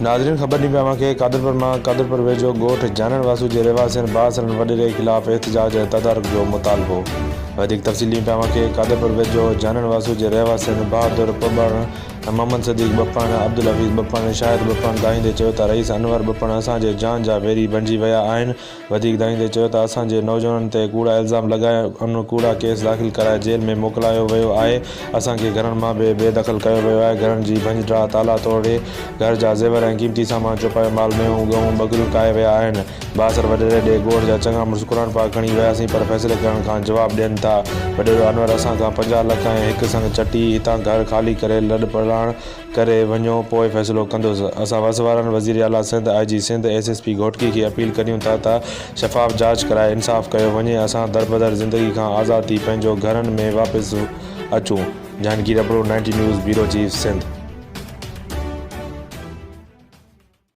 नाज़रीन ख़बर ॾींदी आहियां कि कादरपुर वेझो ॻोठ जानन वासू जे रहवासियुनि बासरन वॾेरे ख़िलाफ़ एहतजाज तदारक जो मुतालबो। वधीक तफ़सील ॾींदी आहियां कि कादरपुर वेझो जानन वासू जे रहवासियुनि बहादुर पॿण, मोहम्मद सदीक बप्पण, अब्दुल हफ़ीज़ बप्पण, शाहिद बप्पण दाहींदे चयो त रईस अनवर बप्पण असांजे जान जा वेरी बणिजी विया आहिनि। वधीक दाहींदे चयो त असांजे नौजवाननि ते कूड़ा इल्ज़ाम लॻाए उन कूड़ा केस दाख़िल कराए जेल में मोकिलायो वियो आहे। असांखे घरनि मां बि बेदख़ल कयो वियो आहे। घरनि जी भंजड़ा ताला तोड़े घर जा ज़ेवर ऐं क़ीमती सामान चुपायो माल मेहूं गहूं बकरियूं काए विया आहिनि। बासर वॾेरे ॾे ॻोठ जा चङा मुड़ुस क़ुर पाक खणी वियासीं पर फ़ैसिले करण खां जवाबु ॾियनि था। वॾेरो अनवर असां खां 50 लख ऐं हिकु संग चटी हितां घर ख़ाली करे लॾ पलाण करे वञो पोइ फ़ैसिलो कंदुसि। असां वस वारनि वज़ीर आला सिंध, IG सिंध, SSP घोटकी खे अपील करियूं था त शफ़ाफ़ जांच कराए इंसाफ़ कयो वञे। असां दरबदर ज़िंदगी खां आज़ाद थी पंहिंजो घरनि में वापसि अचूं। Jahangir Abro 90 news bureau chief Sindh.